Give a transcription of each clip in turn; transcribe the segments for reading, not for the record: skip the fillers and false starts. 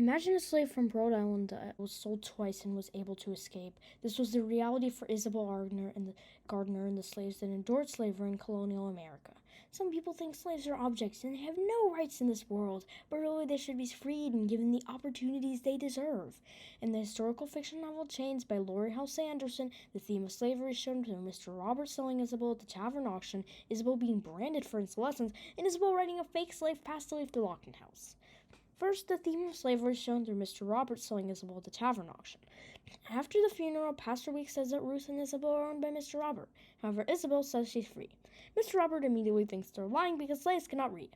Imagine a slave from Rhode Island that was sold twice and was able to escape. This was the reality for Isabel Gardener and the slaves that endured slavery in colonial America. Some people think slaves are objects and they have no rights in this world, but really they should be freed and given the opportunities they deserve. In the historical fiction novel Chains by Laurie Halse Anderson, the theme of slavery is shown through Mr. Robert selling Isabel at the tavern auction, Isabel being branded for insolence, and Isabel riding a fake slave past the leaf to Lockton House. First, the theme of slavery is shown through Mr. Robert selling Isabel at the tavern auction. After the funeral, Pastor Weeks says that Ruth and Isabel are owned by Mr. Robert. However, Isabel says she's free. Mr. Robert immediately thinks they're lying because slaves cannot read.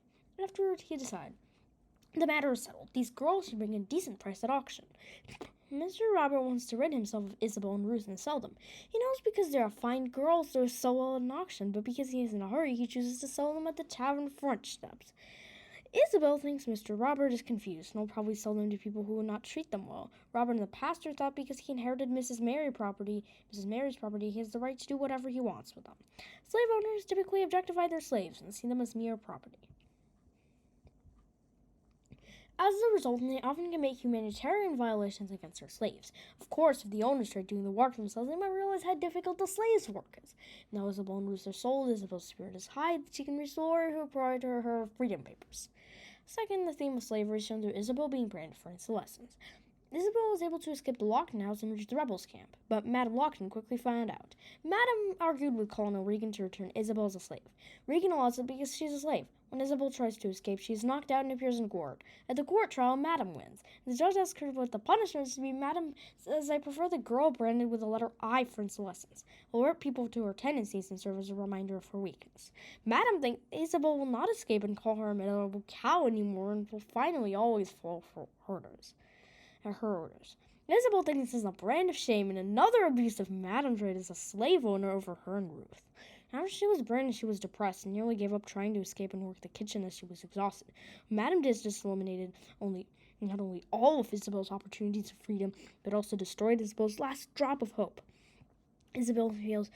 Afterward, he decides the matter is settled. These girls should bring a decent price at auction. Mr. Robert wants to rid himself of Isabel and Ruth and sell them. He knows because they are fine girls they'll sell well at an auction, but because he is in a hurry, he chooses to sell them at the tavern front steps. Isabel thinks Mr. Robert is confused and will probably sell them to people who will not treat them well. Robert and the pastor thought because he inherited Mrs. Mary's property, he has the right to do whatever he wants with them. Slave owners typically objectify their slaves and see them as mere property. As a result, they often commit humanitarian violations against their slaves. Of course, if the owners tried doing the work themselves, they might realize how difficult the slaves' work is. Now Isabel and Ruth are sold, Isabel's spirit is high, that she can restore her pride to her freedom papers. Second, the theme of slavery is shown through Isabel being branded for insolence. Isabel was able to escape the Lockton house and reach the rebels' camp, but Madame Lockton quickly found out. Madame argued with Colonel Regan to return Isabel as a slave. Regan allows it because she's a slave. When Isabel tries to escape, she is knocked out and appears in court. At the court trial, Madame wins. The judge asks her what the punishment is to be. Madame says, "I prefer the girl branded with the letter I for insolence. Alert people to her tendencies and serve as a reminder of her weakness." Madame thinks Isabel will not escape and call her a miserable cow anymore and will finally always fall for her orders. Isabel thinks this is a brand of shame, and another abuse of Madame's right as a slave owner over her and Ruth. After she was branded, she was depressed and nearly gave up trying to escape and work the kitchen as she was exhausted. Madame just eliminated not only all of Isabel's opportunities of freedom, but also destroyed Isabel's last drop of hope. Isabel feels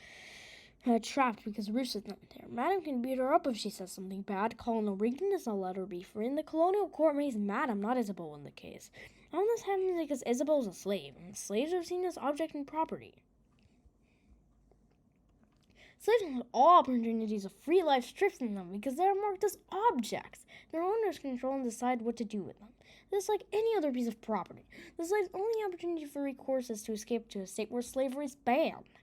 trapped because Ruth is not there. Madame can beat her up if she says something bad. Colonel Regan does not let her be free, and the colonial court makes Madame, not Isabel, in the case. All this happens because Isabel is a slave, and slaves are seen as object and property. Slaves have all opportunities of free life stripped from them because they are marked as objects. Their owners control and decide what to do with them. This is like any other piece of property. The slave's only opportunity for recourse is to escape to a state where slavery is banned.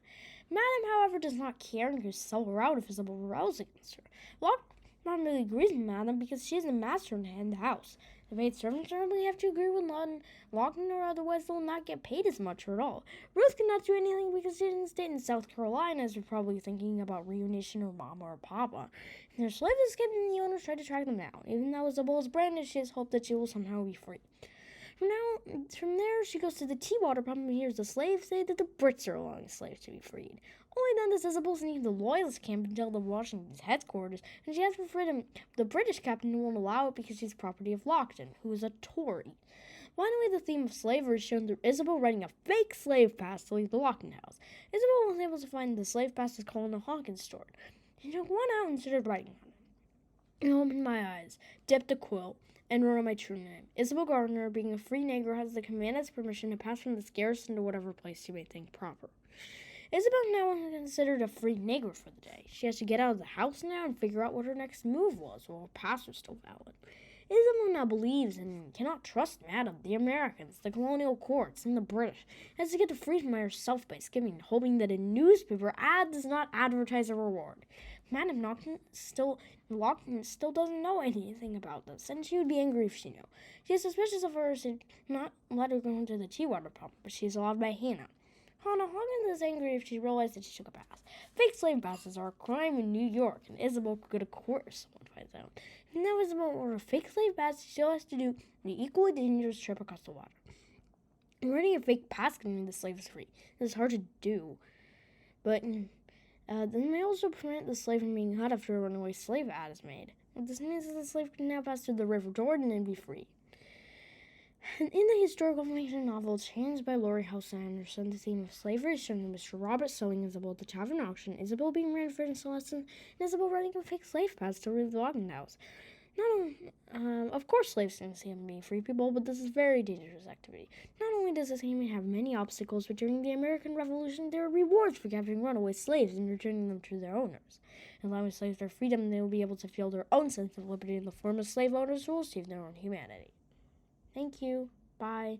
Madame, however, does not care and can sell her out if Isabel rebels against her. Lockton really agrees with Madame because she is the master in the house. The maid servants generally have to agree with Lockton or otherwise they will not get paid as much or at all. Ruth cannot do anything because she didn't stay in South Carolina, as you're probably thinking about reunition or mama or papa. And their slaves escaped and the owners tried to track them down. Even though Isabel is branded, she has hope that she will somehow be free. From there, she goes to the Tea-Water Pump and hears the slaves say that the Brits are allowing slaves to be freed. Only then does Isabel sneak the Loyalist camp until the Washington's headquarters, and she asks for freedom. The British captain won't allow it because she's property of Lockton, who is a Tory. Finally, the theme of slavery is shown through Isabel riding a fake slave pass to leave the Lockton house. Isabel was able to find the slave pass at Colonel Hawkins' store. She took one out and started writing on it. I opened my eyes, dipped a quill, and wrote on my true name. Isabel Gardener, being a free Negro, has the commandant's permission to pass from this garrison to whatever place she may think proper. Isabel now considered a free Negro for the day. She has to get out of the house now and figure out what her next move was while her pass was still valid. Isabel now believes and cannot trust Madame, the Americans, the colonial courts, and the British, and has to get to freedom by herself by skimming, hoping that a newspaper ad does not advertise a reward. Madame Lockton still doesn't know anything about this, and she would be angry if she knew. She is suspicious of her to not let her go into the Tea-Water Pump, but she is allowed by Hannah. Hannah Hawkins is angry if she realized that she took a pass. Fake slave passes are a crime in New York, and Isabel could go to court if someone finds out. And now Isabel or a fake slave pass, she still has to do the equally dangerous trip across the water. Already a fake pass can mean the slave is free. This is hard to do, but then may also prevent the slave from being caught after a runaway slave ad is made. This means that the slave can now pass through the River Jordan and be free. In the historical fiction novel Chains by Laurie Halse Anderson, the theme of slavery is shown in Mr. Robert selling Isabel at the tavern auction, Isabel being married for insolence, and Isabel writing a fake slave pass to leave the Lockton house. Of course, slaves can be free people, but this is a very dangerous activity. Not only does this game have many obstacles, but during the American Revolution, there are rewards for capturing runaway slaves and returning them to their owners. Allowing slaves their freedom, they will be able to feel their own sense of liberty in the form of slave owners who will save their own humanity. Thank you. Bye.